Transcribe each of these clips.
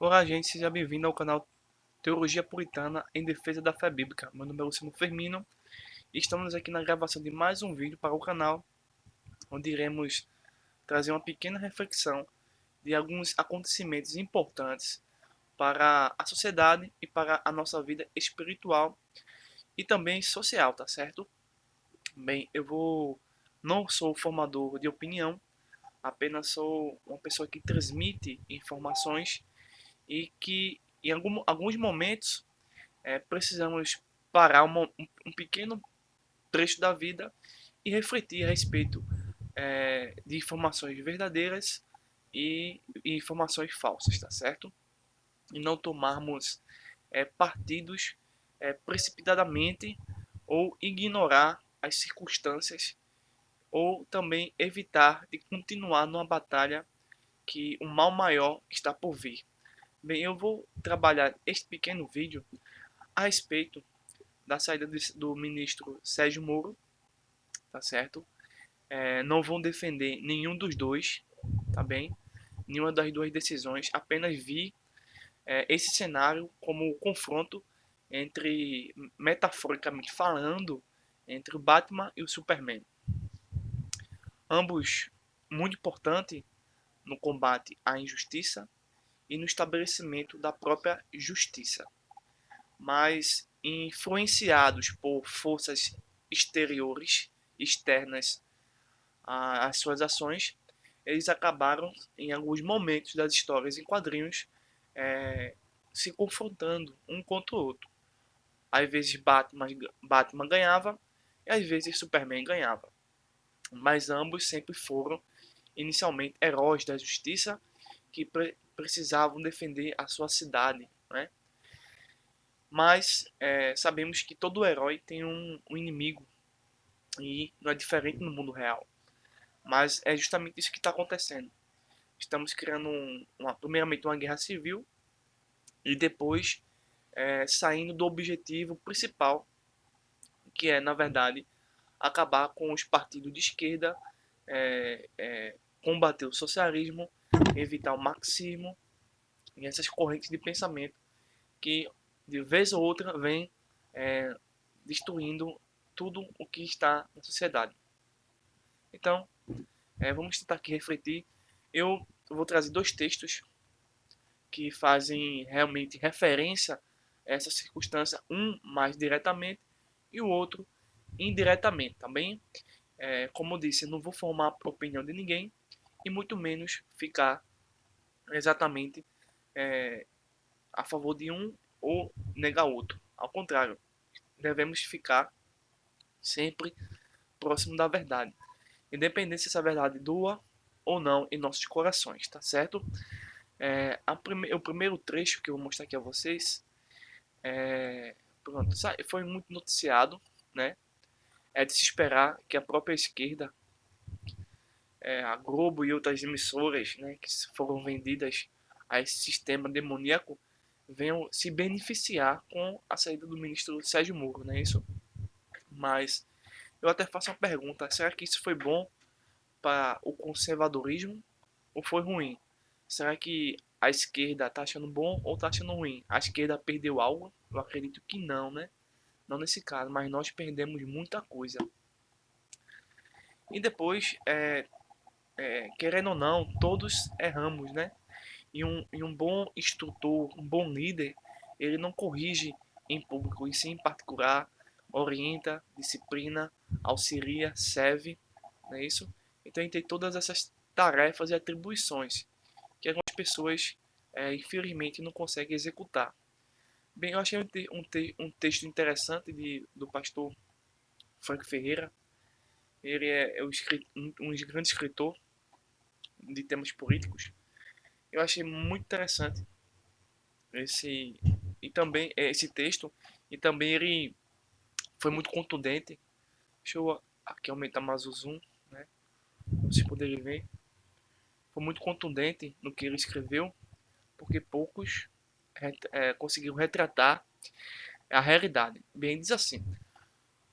Olá, gente, seja bem-vindo ao canal Teologia Puritana em Defesa da Fé Bíblica. Meu nome é Luciano Firmino e estamos aqui na gravação de mais um vídeo para o canal, onde iremos trazer uma pequena reflexão de alguns acontecimentos importantes para a sociedade e para a nossa vida espiritual e também social, tá certo? Bem, não sou formador de opinião, apenas sou uma pessoa que transmite informações e que em alguns momentos precisamos parar um pequeno trecho da vida e refletir a respeito de informações verdadeiras e informações falsas, tá certo? E não tomarmos partidos precipitadamente ou ignorar as circunstâncias ou também evitar de continuar numa batalha que um mal maior está por vir. Bem, eu vou trabalhar este pequeno vídeo a respeito da saída do ministro Sérgio Moro, tá certo? Não vão defender nenhum dos dois, tá bem? Nenhuma das duas decisões, apenas vi esse cenário como um confronto entre, metaforicamente falando, entre o Batman e o Superman. Ambos muito importantes no combate à injustiça e no estabelecimento da própria justiça, mas influenciados por forças exteriores, externas às suas ações, eles acabaram, em alguns momentos das histórias em quadrinhos, é, se confrontando um contra o outro. Às vezes Batman ganhava e às vezes Superman ganhava. Mas ambos sempre foram, inicialmente, heróis da justiça que precisavam defender a sua cidade, né? Mas sabemos que todo herói tem um inimigo e não é diferente no mundo real. Mas é justamente isso que está acontecendo. Estamos criando primeiramente uma guerra civil e depois saindo do objetivo principal, que é, na verdade, acabar com os partidos de esquerda, combater o socialismo, evitar o marxismo e essas correntes de pensamento que, de vez ou outra, vem é, destruindo tudo o que está na sociedade. Então, vamos tentar aqui refletir. Eu vou trazer dois textos que fazem realmente referência a essa circunstância, um mais diretamente e o outro indiretamente, tá bem? Como eu disse, eu não vou formar a opinião de ninguém e muito menos ficar exatamente é, a favor de um ou negar outro. Ao contrário, devemos ficar sempre próximo da verdade, independente se essa verdade doa ou não em nossos corações, tá certo? O primeiro trecho que eu vou mostrar aqui a vocês pronto, foi muito noticiado, né? É de se esperar que a própria esquerda, a Globo e outras emissoras, né, que foram vendidas a esse sistema demoníaco, venham se beneficiar com a saída do ministro Sérgio Moro, né? Isso. Mas eu até faço uma pergunta: será que isso foi bom para o conservadorismo ou foi ruim? Será que a esquerda está achando bom ou está achando ruim? A esquerda perdeu algo? Eu acredito que não, né? Não nesse caso, mas nós perdemos muita coisa. E depois, querendo ou não, todos erramos, né? E um bom instrutor, um bom líder, ele não corrige em público, e sim em particular, orienta, disciplina, auxilia, serve, não é isso? Então ele tem todas essas tarefas e atribuições que algumas pessoas, infelizmente, não conseguem executar. Bem, eu achei um texto interessante do pastor Frank Ferreira. Ele é um grande escritor de temas políticos. Eu achei muito interessante esse e também esse texto, e também ele foi muito contundente. Deixa eu aqui aumentar mais o zoom, né? Pra vocês poderem ver. Foi muito contundente no que ele escreveu, porque poucos conseguiram retratar a realidade. Bem, diz assim: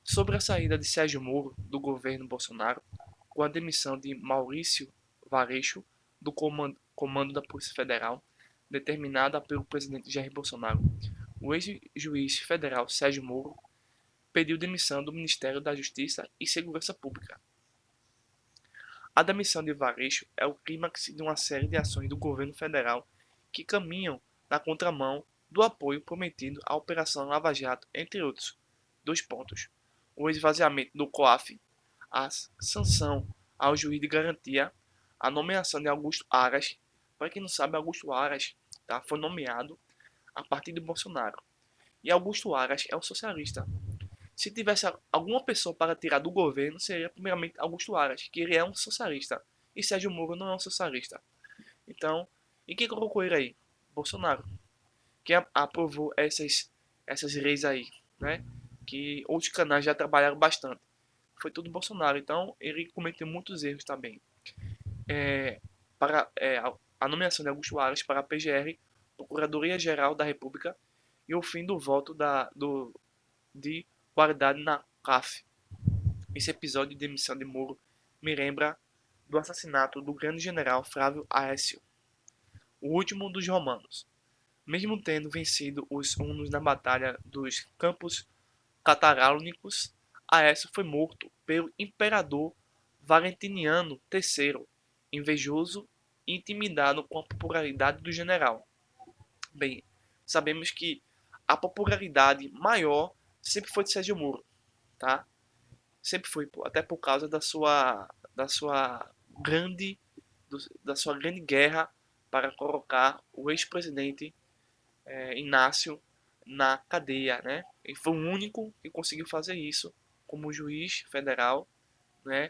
sobre a saída de Sérgio Moro do governo Bolsonaro, com a demissão de Maurício Varejo do comando da Polícia Federal, determinada pelo presidente Jair Bolsonaro, o ex-juiz federal Sérgio Moro pediu demissão do Ministério da Justiça e Segurança Pública. A demissão de Varejo é o clímax de uma série de ações do governo federal que caminham na contramão do apoio prometido à Operação Lava Jato, entre outros. Dois pontos: o esvaziamento do COAF, a sanção ao juiz de garantia, a nomeação de Augusto Aras. Para quem não sabe, Augusto Aras foi nomeado a partir de Bolsonaro. E Augusto Aras é um socialista. Se tivesse alguma pessoa para tirar do governo, seria primeiramente Augusto Aras, que ele é um socialista. E Sérgio Moro não é um socialista. Então, e quem colocou ele aí? Bolsonaro. Quem aprovou essas leis aí, né? Que outros canais já trabalharam bastante. Foi tudo Bolsonaro. Então, ele cometeu muitos erros também. A nomeação de Augusto Aras para a PGR, Procuradoria-Geral da República, e o fim do voto de qualidade na CAF. Esse episódio de demissão de Moro me lembra do assassinato do grande general Flávio Aécio, o último dos romanos. Mesmo tendo vencido os hunos na batalha dos Campos Cataráunicos, Aécio foi morto pelo imperador Valentiniano III, invejoso e intimidado com a popularidade do general. Bem, sabemos que a popularidade maior sempre foi de Sérgio Moro, tá? Sempre foi, até por causa da sua grande da sua grande guerra para colocar o ex-presidente Inácio na cadeia, né? Ele foi o único que conseguiu fazer isso como juiz federal, né?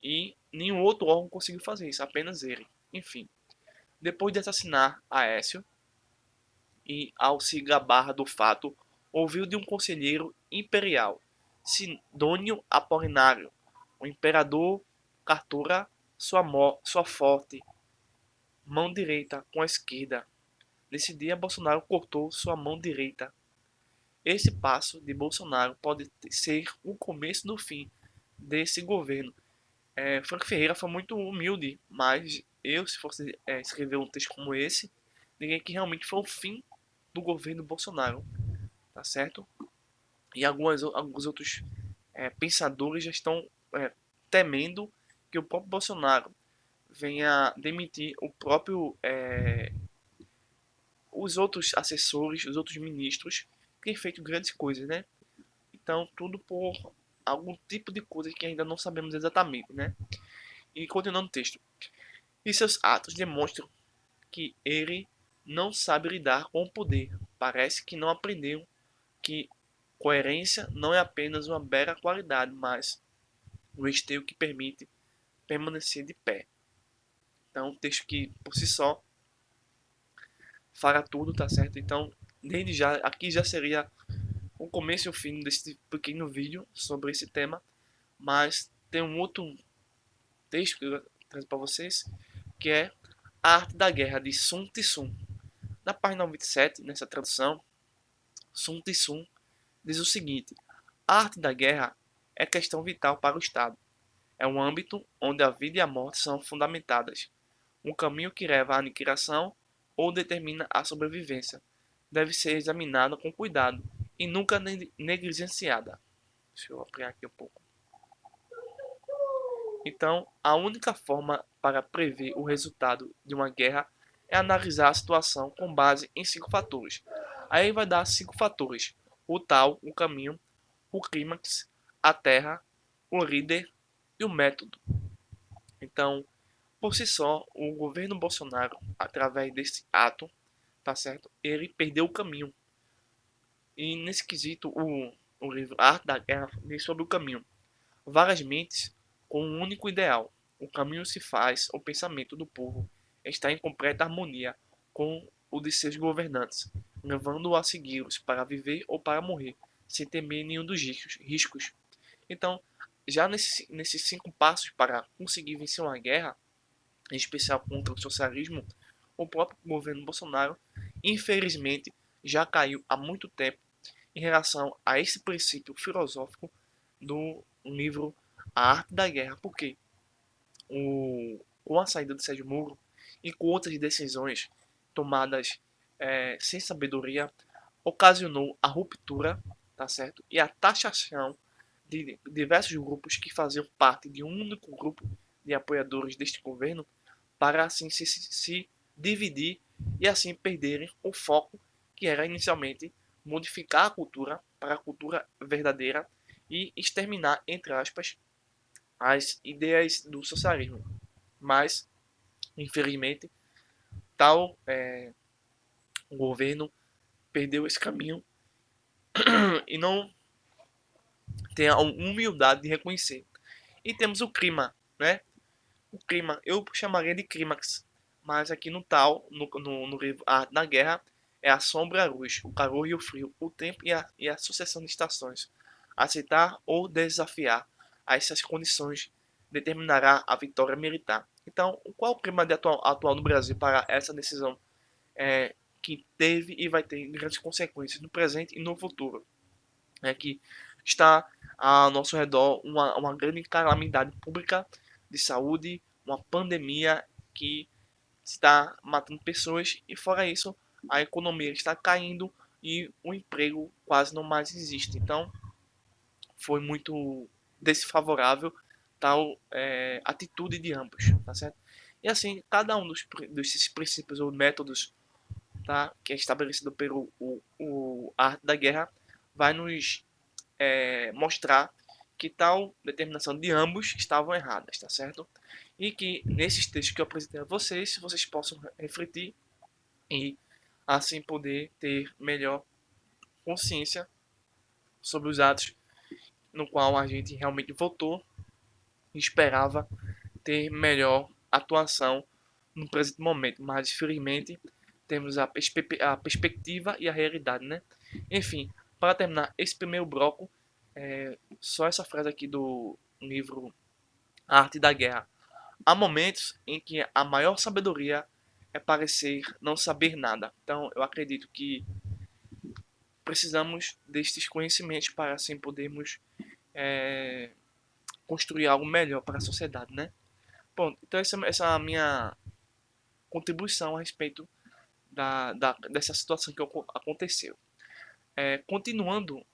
E nenhum outro órgão conseguiu fazer isso, apenas ele. Enfim, depois de assassinar Aécio e ao se gabar do fato, ouviu de um conselheiro imperial, Sidônio Apolinário, o imperador captura sua forte mão direita com a esquerda. Nesse dia, Bolsonaro cortou sua mão direita. Esse passo de Bolsonaro pode ser o começo do fim desse governo. Franco Ferreira foi muito humilde, mas eu, se fosse escrever um texto como esse, diria que realmente foi o fim do governo Bolsonaro, tá certo? E alguns outros pensadores já estão temendo que o próprio Bolsonaro venha demitir os outros assessores, os outros ministros que têm feito grandes coisas, né? Então, tudo por algum tipo de coisa que ainda não sabemos exatamente, né? E continuando o texto. E seus atos demonstram que ele não sabe lidar com o poder. Parece que não aprendeu que coerência não é apenas uma mera qualidade, mas o esteio que permite permanecer de pé. Então, um texto que por si só fala tudo, tá certo? Então, desde já, aqui já seria o começo e o fim desse pequeno vídeo sobre esse tema, mas tem um outro texto que eu trago para vocês, que é A Arte da Guerra, de Sun Tzu. Na página 27, nessa tradução, Sun Tzu diz o seguinte: a arte da guerra é questão vital para o Estado. É um âmbito onde a vida e a morte são fundamentadas. Um caminho que leva à aniquilação ou determina a sobrevivência. Deve ser examinada com cuidado e nunca negligenciada. Deixa eu ampliar aqui um pouco. Então, a única forma para prever o resultado de uma guerra é analisar a situação com base em 5 fatores. Aí vai dar 5 fatores: o tal, o caminho, o clímax, a terra, o líder e o método. Então, por si só, o governo Bolsonaro, através desse ato, tá certo? Ele perdeu o caminho. E nesse quesito, o livro A Arte da Guerra diz sobre o caminho. Várias mentes com um único ideal. O caminho se faz, o pensamento do povo está em completa harmonia com o de seus governantes, levando-o a segui-los para viver ou para morrer, sem temer nenhum dos riscos. Então, já nesses 5 passos para conseguir vencer uma guerra, em especial contra o socialismo, o próprio governo Bolsonaro, infelizmente, já caiu há muito tempo em relação a esse princípio filosófico do livro A Arte da Guerra. Porque com a saída de Sérgio Moro e com outras decisões tomadas sem sabedoria ocasionou a ruptura, tá certo? E a taxação de diversos grupos que faziam parte de um único grupo de apoiadores deste governo para assim se dividir e assim perderem o foco que era inicialmente modificar a cultura para a cultura verdadeira e exterminar, entre aspas, as ideias do socialismo. Mas, infelizmente, tal governo perdeu esse caminho e não tem a humildade de reconhecer. E temos o clima, né? O clima, eu chamaria de clímax, mas aqui no tal, no livro A Arte da Guerra, é a sombra e a luz, o calor e o frio, o tempo e a sucessão de estações. Aceitar ou desafiar a essas condições determinará a vitória militar. Então, qual é o clima atual no Brasil para essa decisão que teve e vai ter grandes consequências no presente e no futuro? É que está ao nosso redor uma grande calamidade pública de saúde, uma pandemia que está matando pessoas e fora isso a economia está caindo e o emprego quase não mais existe. Então foi muito desfavorável tal atitude de ambos, tá certo? E assim cada um desses princípios ou métodos, tá, que é estabelecido pelo a arte da guerra vai nos mostrar que tal determinação de ambos estavam erradas, tá certo? E que nesses textos que eu apresentei a vocês, vocês possam refletir e assim poder ter melhor consciência sobre os atos no qual a gente realmente votou e esperava ter melhor atuação no presente momento, mas infelizmente temos a perspectiva e a realidade, né? Enfim, para terminar esse primeiro bloco, só essa frase aqui do livro A Arte da Guerra. Há momentos em que a maior sabedoria é parecer não saber nada. Então, eu acredito que precisamos destes conhecimentos para assim podermos é, construir algo melhor para a sociedade, né? Bom, então essa é a minha contribuição a respeito dessa situação que aconteceu. Continuando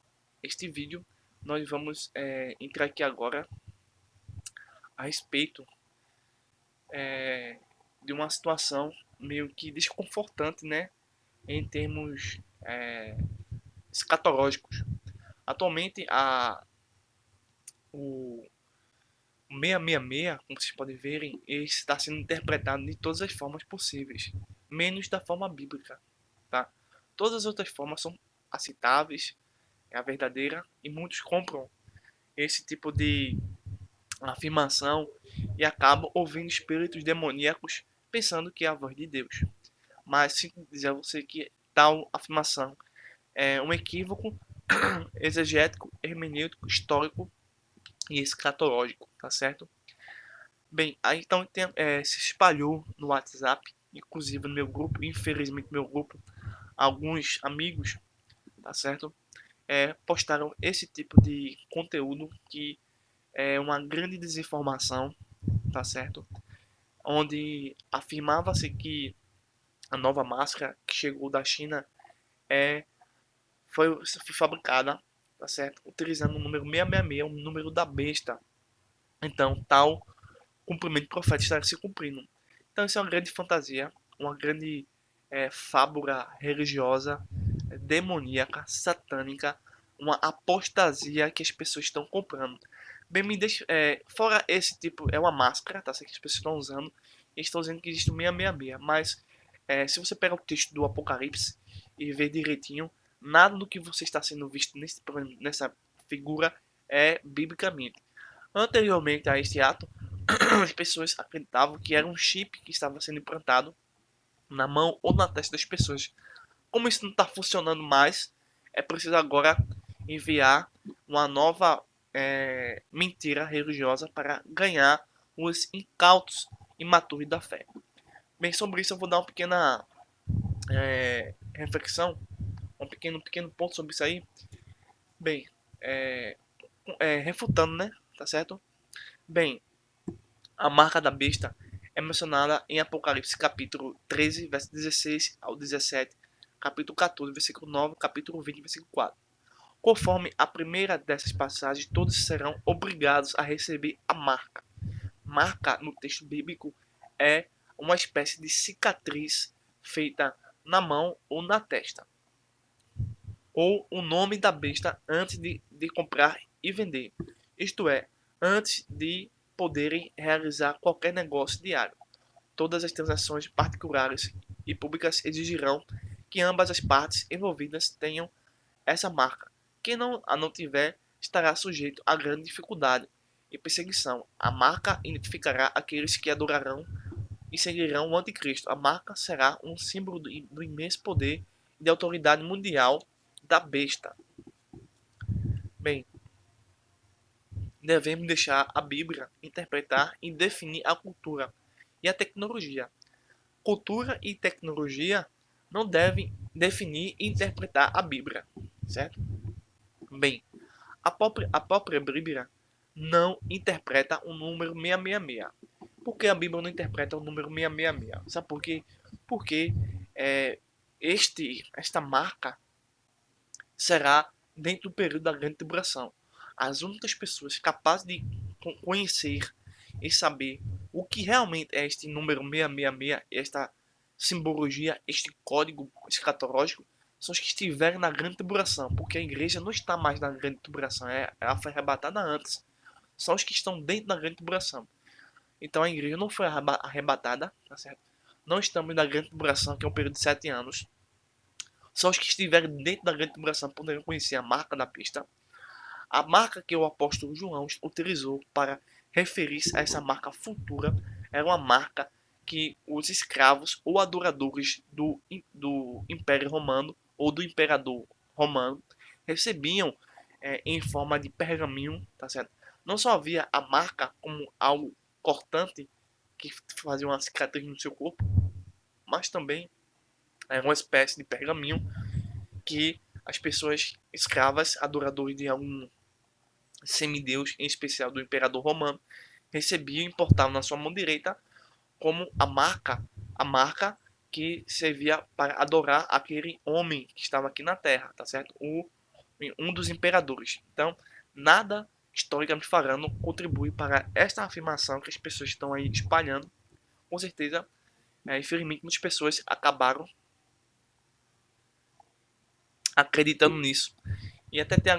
este vídeo, nós vamos entrar aqui agora a respeito de uma situação meio que desconfortante, né, em termos escatológicos. Atualmente, o 666, como vocês podem verem, ele está sendo interpretado de todas as formas possíveis, menos da forma bíblica, tá? Todas as outras formas são aceitáveis, é a verdadeira, e muitos compram esse tipo de afirmação e acabam ouvindo espíritos demoníacos pensando que é a voz de Deus. Mas sinto dizer a você que tal afirmação é um equívoco exegético, hermenêutico, histórico e escatológico, tá certo? Bem, aí então se espalhou no WhatsApp, inclusive no meu grupo, infelizmente meu grupo, alguns amigos, tá certo? Postaram esse tipo de conteúdo que é uma grande desinformação, tá certo? Onde afirmava-se que a nova máscara que chegou da China é, foi fabricada, tá certo? Utilizando o número 666, o número da besta. Então, tal cumprimento profético está se cumprindo. Então, isso é uma grande fantasia, uma grande fábula religiosa, demoníaca, satânica, uma apostasia que as pessoas estão comprando. Bem, me deixa, fora esse tipo, é uma máscara, tá? Que as pessoas estão usando, e estão dizendo que existe um 666, mas se você pega o texto do Apocalipse e ver direitinho, nada do que você está sendo visto nessa figura é biblicamente. Anteriormente a este ato, as pessoas acreditavam que era um chip que estava sendo implantado na mão ou na testa das pessoas. Como isso não está funcionando mais, é preciso agora enviar uma nova mentira religiosa para ganhar os incautos imaturos da fé. Bem, sobre isso eu vou dar uma pequena reflexão, pequeno ponto sobre isso aí. Bem, refutando, né? Tá certo? Bem, a marca da besta é mencionada em Apocalipse capítulo 13, verso 16 ao 17, capítulo 14, versículo 9, capítulo 20, versículo 4. Conforme a primeira dessas passagens, todos serão obrigados a receber a marca. Marca, no texto bíblico, é uma espécie de cicatriz feita na mão ou na testa, ou o nome da besta antes de comprar e vender, isto é, antes de poderem realizar qualquer negócio diário. Todas as transações particulares e públicas exigirão que ambas as partes envolvidas tenham essa marca. Quem não a não tiver estará sujeito a grande dificuldade e perseguição. A marca identificará aqueles que adorarão e seguirão o anticristo. A marca será um símbolo do imenso poder e de autoridade mundial da besta. Bem, devemos deixar a Bíblia interpretar e definir a cultura e a tecnologia. Cultura e tecnologia não devem definir e interpretar a Bíblia, certo? Bem, a própria Bíblia não interpreta o número 666. Por que a Bíblia não interpreta o número 666? Sabe por quê? Porque é, esta marca será dentro do período da grande tribulação. As únicas pessoas capazes de conhecer e saber o que realmente é este número 666, esta simbologia, este código escatológico, são os que estiverem na grande tribulação, porque a igreja não está mais na grande tribulação, ela foi arrebatada antes. São os que estão dentro da grande tribulação. Então a igreja não foi arrebatada, tá certo? Não estamos na grande tribulação, que é um período de 7 anos. Só os que estiverem dentro da grande tribulação poderão conhecer a marca da besta. A marca que o apóstolo João utilizou para referir-se a essa marca futura era uma marca que os escravos ou adoradores do Império Romano ou do Imperador Romano recebiam em forma de pergaminho, tá certo? Não só havia a marca como algo cortante que fazia uma cicatriz no seu corpo, mas também era uma espécie de pergaminho que as pessoas escravas, adoradores de algum semideus, em especial do imperador romano, recebiam e importavam na sua mão direita como a marca que servia para adorar aquele homem que estava aqui na Terra, tá certo? Um dos imperadores. Então, nada historicamente falando contribui para esta afirmação que as pessoas estão aí espalhando. Com certeza, infelizmente, muitas pessoas acabaram acreditando nisso. E até tem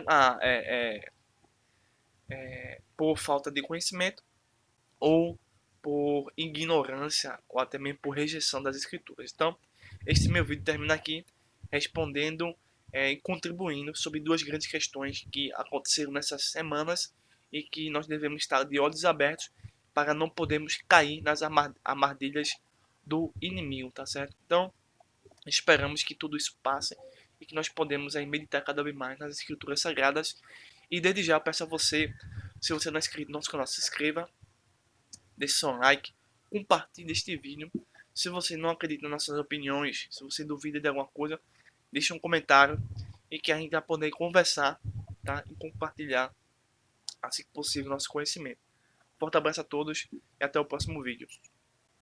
por falta de conhecimento ou por ignorância ou até mesmo por rejeição das escrituras. Então, este meu vídeo termina aqui respondendo e contribuindo sobre duas grandes questões que aconteceram nessas semanas e que nós devemos estar de olhos abertos para não podermos cair nas armadilhas do inimigo, tá certo? Então, esperamos que tudo isso passe e que nós podemos aí meditar cada vez mais nas escrituras sagradas. E desde já peço a você, se você não é inscrito no nosso canal, se inscreva, deixe seu like, compartilhe este vídeo. Se você não acredita nas nossas opiniões, se você duvida de alguma coisa, deixe um comentário e que a gente vai poder conversar, tá? E compartilhar, assim que possível, nosso conhecimento. Forte abraço a todos e até o próximo vídeo.